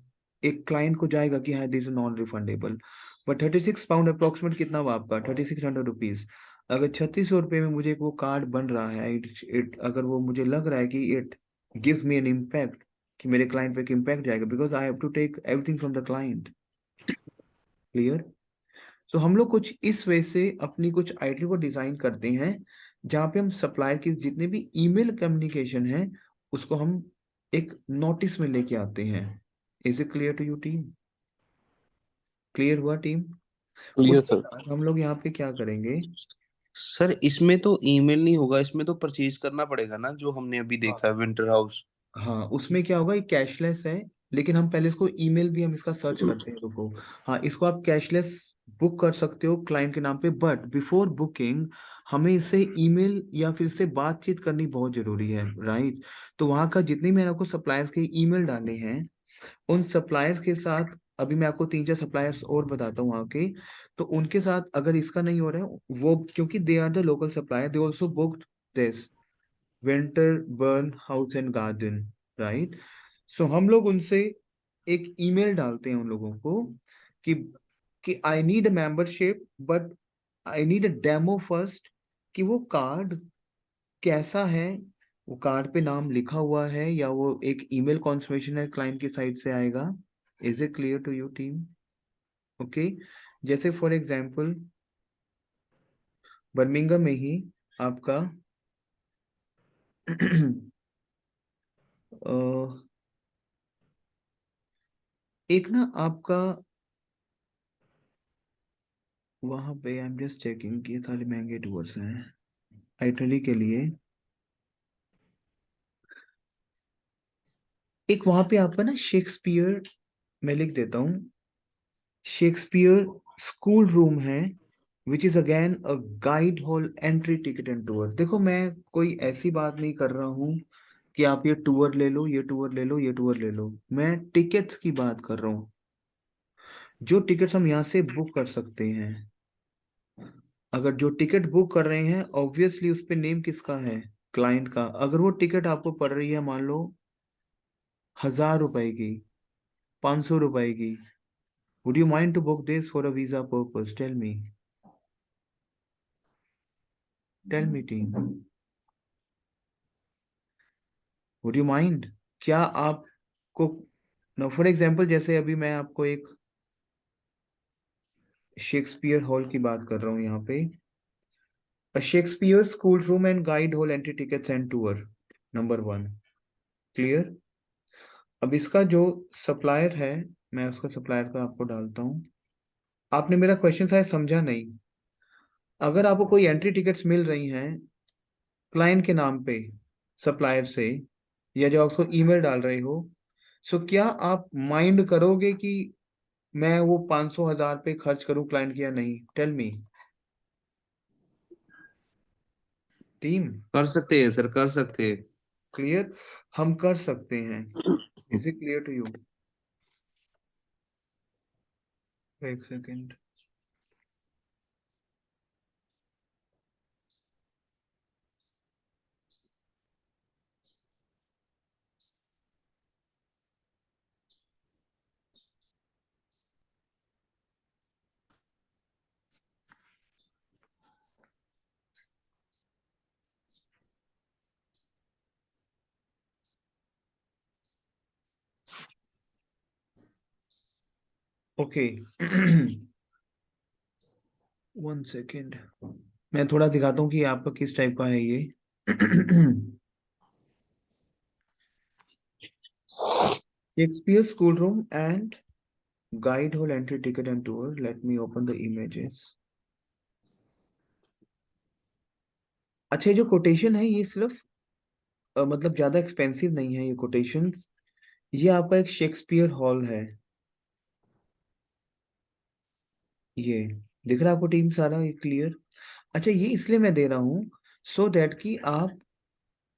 एक क्लाइंट को जाएगा कि हाँ this is non refundable. But £36 approximate कितना हुआ आपका, ₹3600। अगर ₹3600 में मुझे एक वो कार्ड बन रहा है, अगर वो मुझे लग रहा है कि it gives me an impact, कि मेरे क्लाइंट पे एक इम्पैक्ट जाएगा, because I have to take everything from the client, clear? So हम लोग कुछ इस वे से अपनी कुछ आइटल को डिजाइन करते हैं जहाँ पे हम सप्लायर की जितने भी ईमेल कम्युनिकेशन है उसको हम एक नोटिस में लेके आते हैं। Is it clear to you team? Clear हुआ टीम? क्लियर उसके सर। बाद हम लोग यहाँ पे क्या करेंगे? सर इसमें तो ईमेल नहीं होगा, इसमें तो परचेज करना पड़ेगा ना, जो हमने अभी हाँ देखा है विंटर हाउस। हाँ, उसमें क्या होगा, ये कैशलेस है, लेकिन हम पहले इसको ईमेल भी हम इसका सर्च करते हैं, रुको। हाँ, इसको आप कैशलेस बुक कर सकते हो क्लाइंट के नाम पे, बट बिफोर बुकिंग हमें इससे ईमेल या फिर से बातचीत करनी बहुत जरूरी है, राइट? तो वहाँ का जितने मैंने आपको सप्लायर्स के ईमेल डाले हैं उन सप्लायर्स के साथ, अभी मैं आपको 3-4 सप्लायर्स और बताता हूँ वहाँ के, तो उनके साथ अगर इसका नहीं हो रहा है वो, क्योंकि they are the local supplier, they also booked this Winterbourne house and garden, right? So हम लोग उनसे एक ईमेल डालते हैं उन लोगों को कि I need a membership, but I need a demo first, कि वो कार्ड कैसा है, वो कार्ड पे नाम लिखा हुआ है या वो एक ईमेल कॉन्फर्मेशन है क्लाइंट की साइड से आएगा। Is it clear to you team? Okay, जैसे फॉर एग्जांपल बर्मिंघम में ही आपका अ, एक ना आपका वहां पे, आई एम जस्ट चेकिंग कि ये सारे महंगे टूर्स हैं आइटनरी के लिए। एक वहां पे आपका ना शेक्सपियर, मैं लिख देता हूँ, शेक्सपियर स्कूल रूम है, which is again a guide hall entry ticket and tour. देखो मैं कोई ऐसी बात नहीं कर रहा हूँ कि आप ये टूर ले लो, ये टूर ले लो, ये टूर ले लो, मैं टिकट्स की बात कर रहा हूँ, जो टिकट्स हम यहाँ से बुक कर सकते हैं। अगर जो टिकट बुक कर रहे हैं ऑब्वियसली उस पे नेम किसका है, क्लाइंट का। अगर वो टिकट आपको पड़ रही है मान लो 1,000 रुपए की, 500 रुपए की, would you mind to book this for a visa purpose? Tell me team, would you mind? क्या आपको, नो फॉर एग्जाम्पल जैसे अभी मैं आपको एक शेक्सपियर हॉल की बात कर रहा हूँ यहाँ पे, a Shakespeare school room and Guildhall entry tickets and tour, number 1, clear? अब इसका जो सप्लायर है, मैं उसका सप्लायर का आपको डालता हूँ। आपने मेरा क्वेश्चन शायद समझा नहीं। अगर आपको कोई एंट्री टिकट्स मिल रही हैं क्लाइंट के नाम पे सप्लायर से, या जो आपको ईमेल डाल रहे हो, सो क्या आप माइंड करोगे कि मैं वो 500 1000 पे खर्च करूं क्लाइंट की या नहीं? Tell me team. कर सकते हैं सर, कर सकते हैं। क्लियर? हम कर सकते हैं। Is it clear to you? एक सेकेंड। ओके, 1 सेकेंड, मैं थोड़ा दिखाता हूँ कि आपका किस टाइप का है ये। Shakespeare school room and guide hole entry ticket and tour, let me open the images। अच्छा, ये जो कोटेशन है ये सिर्फ मतलब ज्यादा एक्सपेंसिव नहीं है ये कोटेशंस, ये आपका एक शेक्सपियर हॉल है, ये दिख रहा है आपको टीम सारा, ये क्लियर? अच्छा, ये इसलिए मैं दे रहा हूँ सो दैट कि आप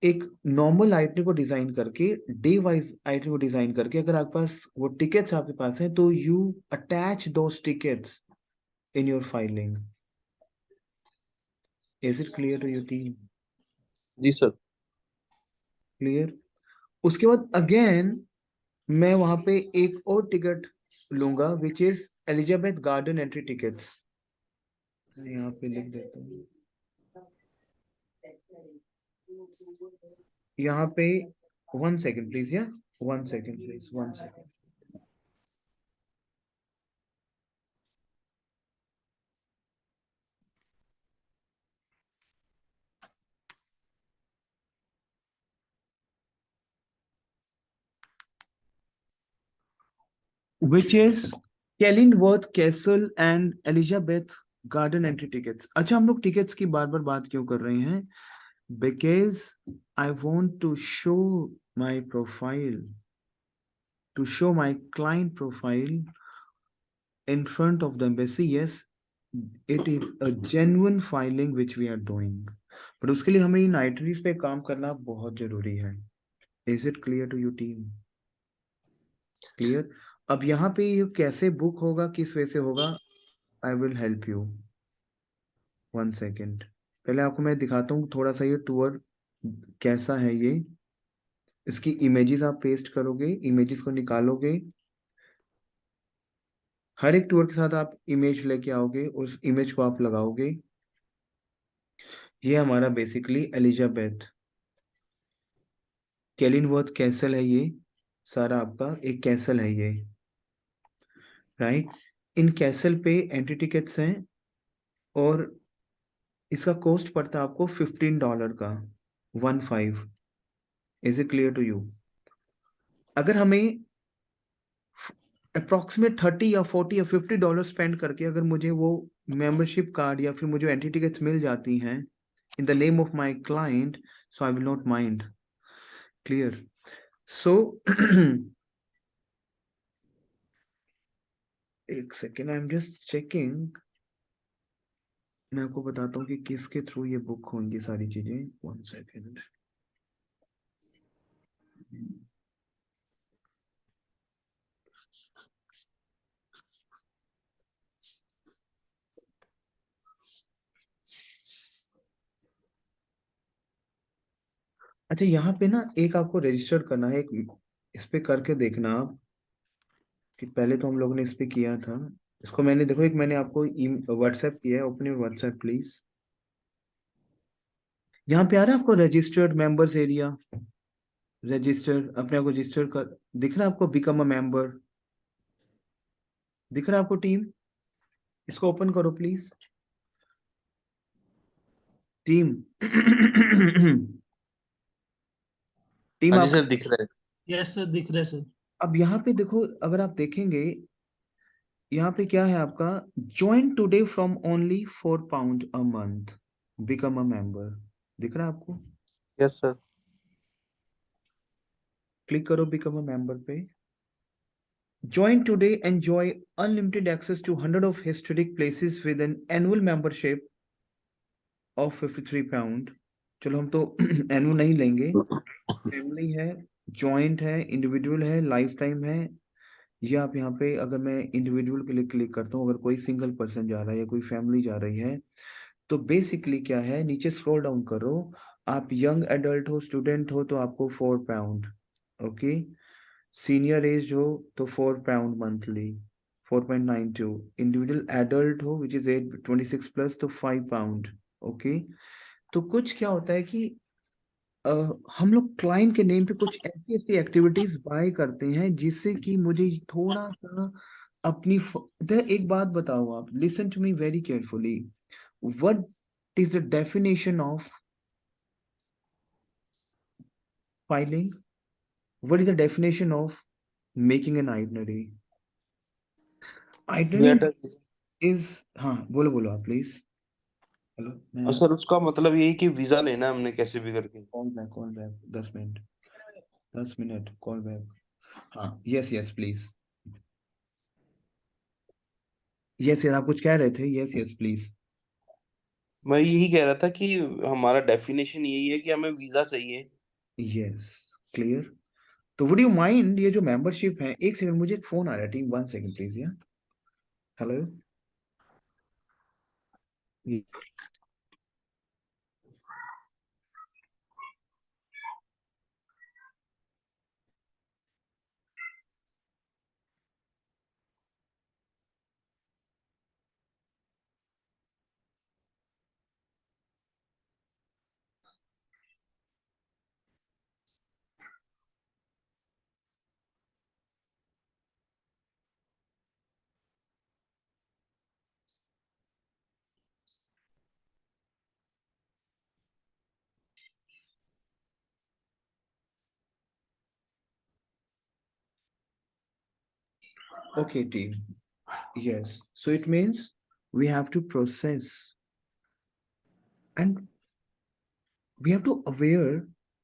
एक नॉर्मल आइटम को डिजाइन करके, डे वाइज आइटम को डिजाइन करके, अगर आपके पास वो टिकट्स आपके पास हैं तो you attach those tickets in your filing. Is it clear to your team? जी सर। क्लियर? उसके बाद अगेन मैं वहां पे एक और टिकट लूंगा which is Elizabeth garden entry tickets, यहाँ पे लिख देता हूँ, यहाँ पे 1 सेकेंड प्लीज, या 1 second please, 1 second. which is Kellingworth Castle and Elizabeth Garden entry tickets. अच्छा, हम लोग टिकट्स की बार बार बात क्यों कर रहे हैं? Because I want to show my profile, to show my client profile in front of the embassy. Yes, it is a genuine filing which we are doing. But उसके लिए हमें इन आइटरीज पे काम करना बहुत जरूरी है. Is it clear to you team? Clear? अब यहाँ पे ये कैसे बुक होगा, किस वे से होगा, I will help you. 1 second. पहले आपको मैं दिखाता हूँ थोड़ा सा ये टूर कैसा है. ये इसकी इमेजेस आप पेस्ट करोगे, इमेजेस को निकालोगे, हर एक टूर के साथ आप इमेज लेके आओगे, उस इमेज को आप लगाओगे. ये हमारा बेसिकली एलिजाबेथ केलिनवर्थ कैसल है. ये सारा आपका एक कैसल है ये, राइट. इन कैसल पे एंट्री टिकट्स हैं और इसका कॉस्ट पड़ता है आपको $15 का. 15. Is it clear to you? अगर हमें अप्रोक्सीमेट 30 या 40 या $50 स्पेंड करके अगर मुझे वो मेंबरशिप कार्ड या फिर मुझे एंट्री टिकट्स मिल जाती हैं in the name of my client, so I will not mind. Clear? So एक second, I am just checking. मैं आपको बताता हूँ कि किसके थ्रू ये बुक होंगी सारी चीजें. 1 सेकेंड. अच्छा, यहाँ पे ना एक आपको रजिस्टर करना है. एक इस पे करके देखना आप कि पहले तो हम लोगों ने इस पे किया था. इसको मैंने देखो, एक मैंने आपको व्हाट्सएप किया है. Open your WhatsApp please. यहाँ पे आ रहा है आपको रजिस्टर्ड मेंबर्स एरिया. रजिस्टर, अपने आप को रजिस्टर कर, दिख रहा है आपको बिकम अ मेंबर, दिख रहा है आपको टीम? इसको ओपन करो प्लीज टीम. टीम हाँ जी आप, सर, दिख रहा है। यस सर, दिख रहा है सर। अब यहाँ पे देखो, अगर आप देखेंगे यहाँ पे क्या है आपका, join today from only £4 a month, become a member. दिख रहा है आपको? Yes sir. क्लिक करो बिकम अ मेंबर पे. Join today, enjoy unlimited access to hundred of historic places with an annual membership of £53. चलो हम तो एनुअल नहीं लेंगे. फैमिली है, जॉइंट है, इंडिविजुअल है, लाइफ टाइम है. ये आप यहाँ पे, अगर मैं इंडिविजुअल के लिए क्लिक करता हूँ, अगर कोई सिंगल पर्सन जा रहा है या कोई फैमिली जा रही है, तो बेसिकली क्या है, नीचे स्क्रॉल डाउन करो. आप यंग एडल्ट हो, स्टूडेंट हो, तो आपको £4. ओके. सीनियर एज हो तो £4 मंथली, 4.92. इंडिविजुअल एडल्ट हो विच इज एज 26+ तो £5. ओके. तो कुछ क्या होता है कि अ, हम लोग क्लाइंट के नेम पे कुछ ऐसी ऐसी एक्टिविटीज बाय करते हैं जिससे कि मुझे थोड़ा सा अपनी एक बात बताओ आप, listen to me very carefully. What is the definition of filing? What is the definition of making an itinerary? Itinerary Get a- is, हाँ बोलो बोलो आप प्लीज. हेलो, और मैं सर उसका मतलब यही कि वीजा लेना है हमने कैसे भी करके। Call back 10 minute, 10 minute call back. हाँ, yes yes please. Yes yes, आप कुछ कह रहे थे. Yes yes please. मैं यही कह रहा था कि हमारा डेफिनेशन यही है कि हमें वीजा चाहिए। Yes, clear. तो वुड यू माइंड, ये जो मेंबरशिप है, एक सेकंड मुझे एक फोन आ रहा है टीम, 1 सेकंड प्लीज. या hello. Okay, team. Yes. So it means we have to process and we have to aware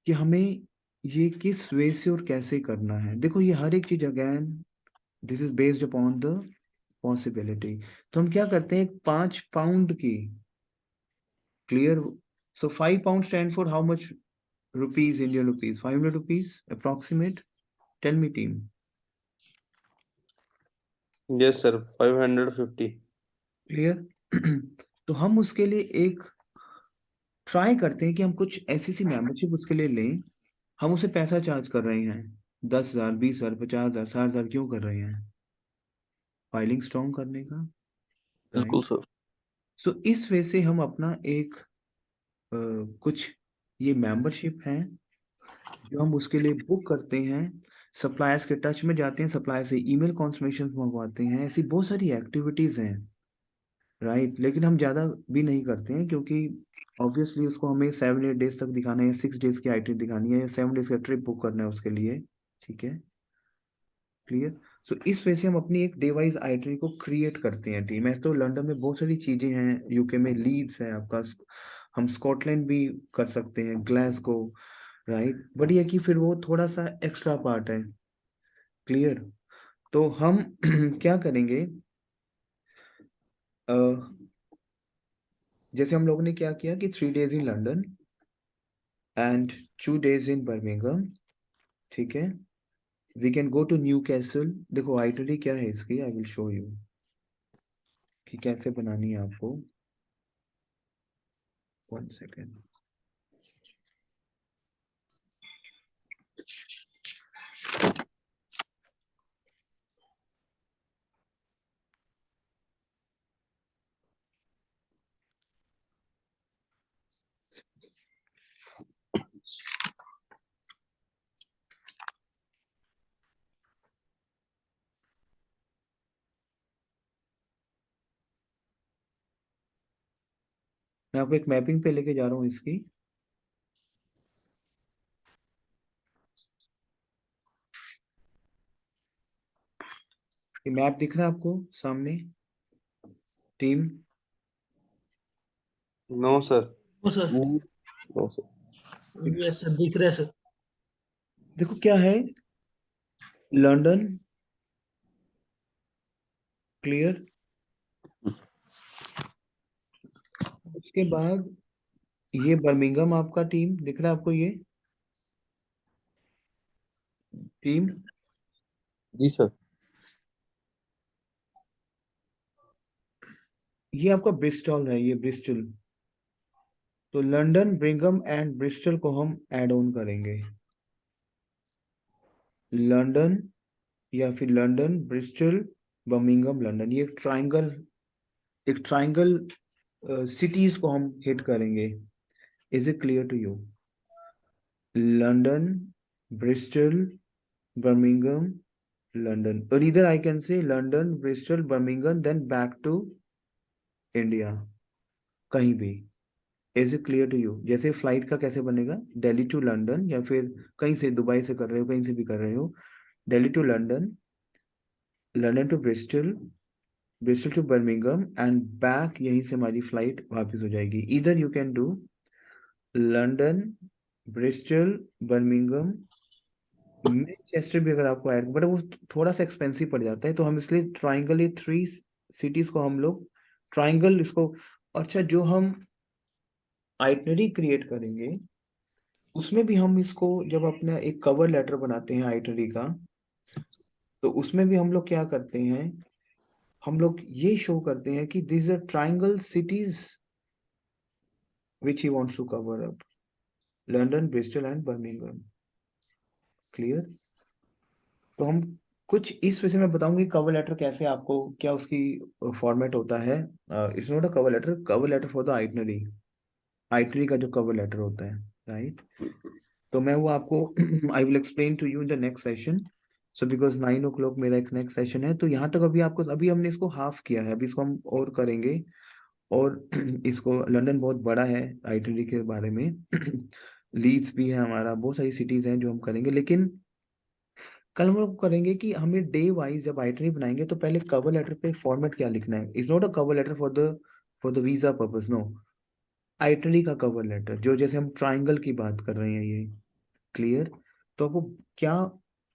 कि हमें ये किस वे से और कैसे करना है। देखो ये हर एक चीज again this is based upon the possibility. तो हम क्या करते हैं 5 पाउंड की क्लियर। तो 5 pound stand for how much rupees, Indian rupees, 500 rupees approximate. Tell me team. Yes sir, 550। Clear. तो हम उसके लिए एक ट्राई करते हैं कि हम कुछ ऐसी सी मेंबरशिप उसके लिए लें। हम उसे पैसा चार्ज कर रहे हैं 10,000, 20,000, 50,000, 60,000 क्यों कर रहे हैं? फाइलिंग स्ट्रॉन्ग करने का, बिल्कुल राइट। सर। सो इस वे से हम अपना एक कुछ ये मेंबरशिप है जो हम उसके लिए बुक करते हैं। सप्लायर्स के टच में जाते हैं, सप्लायर से ईमेल कॉन्फर्मेशन मंगवाते हैं। ऐसी बहुत सारी एक्टिविटीज हैं, राइट। लेकिन हम ज़्यादा भी नहीं करते हैं क्योंकि ऑब्वियसली उसको हमें 7-8 डेज तक दिखाना है, या 6 डेज की आइटनरी दिखानी है, या 7 डेज का ट्रिप बुक करना है उसके लिए। ठीक है, क्लियर। सो इस वजह से हम अपनी एक डे वाइज आइटनरी को क्रिएट करते हैं टीम। ऐसे तो लंदन में बहुत सारी चीजें हैं, यूके में लीड्स है आपका, हम स्कॉटलैंड भी कर सकते हैं, ग्लासगो, राइट। बट ये कि फिर वो थोड़ा सा एक्स्ट्रा पार्ट है, क्लियर। तो हम क्या करेंगे, अ, जैसे हम लोगों ने क्या किया कि 3 days in London and 2 days in Birmingham. ठीक है, we can go to Newcastle. देखो आइटनरी क्या है इसकी, आई विल शो यू कि कैसे बनानी है आपको। 1 सेकेंड। मैं आपको एक मैपिंग पे लेके जा रहा हूँ इसकी। ये मैप दिख रहा है आपको सामने team? No sir. Oh sir, no sir. Yes sir, दिख रहा है सर। देखो क्या है, लंदन, क्लियर। उसके बाद ये बर्मिंघम आपका टीम दिख रहा है आपको, ये टीम। जी सर। ये आपका ब्रिस्टल है, ये ब्रिस्टल। तो लंदन, ब्रिंघम एंड ब्रिस्टल को हम ऐड ऑन करेंगे। लंदन या फिर लंदन, ब्रिस्टल, बर्मिंघम, लंदन, ये एक ट्राइंगल सिटीज को हम हिट करेंगे। Is it clear to you? London, Bristol, Birmingham, London, और इधर I can say London, Bristol, Birmingham, then back to India, कहीं भी। Is it clear to you? जैसे फ्लाइट का कैसे बनेगा, दिल्ली टू लंदन, या फिर कहीं से दुबई से कर रहे हो, कहीं से भी कर रहे हो, Delhi to London, London to Bristol, Bristol to Birmingham and back, यहीं से हमारी फ्लाइट वापस हो जाएगी। इधर you can do London, Bristol, Birmingham, Manchester भी अगर आपको ऐड, बट वो थोड़ा सा एक्सपेंसिव पड़ जाता है, तो हम इसलिए ट्राइंगल, ये 3 सिटीज को हम लोग ट्राइंगल इसको। अच्छा, जो हम आइटनरी क्रिएट करेंगे उसमें भी हम इसको, जब अपना एक कवर लेटर बनाते हैं आइटनरी का, तो उसमें भी हम लोग क्या करते हैं, हम लोग ये शो करते हैं कि this are triangle cities which he wants to cover up, London, Bristol and Birmingham, clear. तो हम कुछ इस विषय में बताऊंगी कवर लेटर कैसे आपको, क्या उसकी फॉर्मेट होता है। It's not a cover letter for the itinerary, itinerary का जो कवर लेटर होता है, राइट। तो मैं वो आपको I will explain to you in the next session. So because 9 o'clock मेरा एक नेक्स्ट सेशन है, तो यहाँ तक अभी आपको, अभी हमने इसको हाफ किया है, अभी इसको हम और करेंगे। और इसको, लंदन बहुत बड़ा है आइटनरी के बारे में लीड्स भी है हमारा, बहुत सारी सिटीज हैं जो हम करेंगे। लेकिन कल हम लोग करेंगे कि हमें डे वाइज जब आइटनरी बनाएंगे तो पहले कवर लेटर पे फॉर्मेट क्या लिखना है। Is not a cover letter for the visa purpose, no. Itinerary का कवर लेटर जो जैसे हम ट्राइंगल की बात कर रहे हैं, ये क्लियर। तो आपको क्या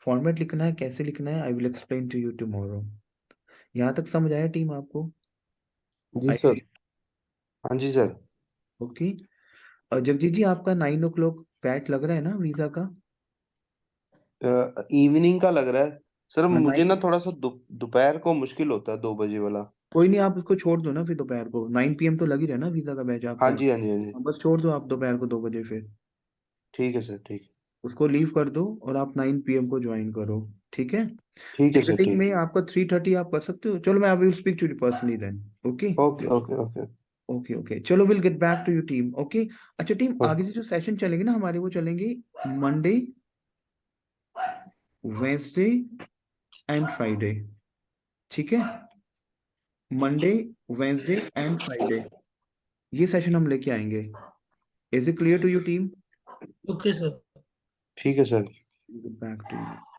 फॉर्मेट लिखना है, कैसे लिखना है, I will explain to you tomorrow. यहाँ तक समझ आया टीम आपको? जी सर। हाँ जी सर। ओके। और जगजीत जी आपका 9 o'clock बैट लग रहा है ना वीजा का? इवनिंग का लग रहा है सर, हाँ मुझे 9। ना थोड़ा सा दोपहर को मुश्किल होता है 2 बजे वाला। कोई नहीं, आप उसको छोड़ दो ना फिर दोपहर को। 9 PM तो लग ही रहा है ना वीजा का बैच हाँ आपका। जी हाँ जी हाँ जी। हाँ, बस छोड़ दो आप दोपहर को 2 बजे फिर। ठीक है सर, ठीक। उसको लीव कर दो और आप 9 PM को ज्वाइन करो। ठीक है। ठीक है सर, टिकटिंग ठीक। में आपका 3:30 आप कर सकते हो। चलो मैं I will speak to you personally then. Okay okay okay okay okay okay, चलो will get back to you team. Okay. अच्छा टीम, ओके। आगे से जो सेशन चलेंगे ना हमारे, वो चलेंगे मंडे, वेंसडे एंड फ्राइडे। ठीक है, मंडे, वेंसडे एंड फ्राइडे, ये सेशन हम लेके आएंगे। Is it clear to you team? Okay sir. ठीक है sir. Get back to you.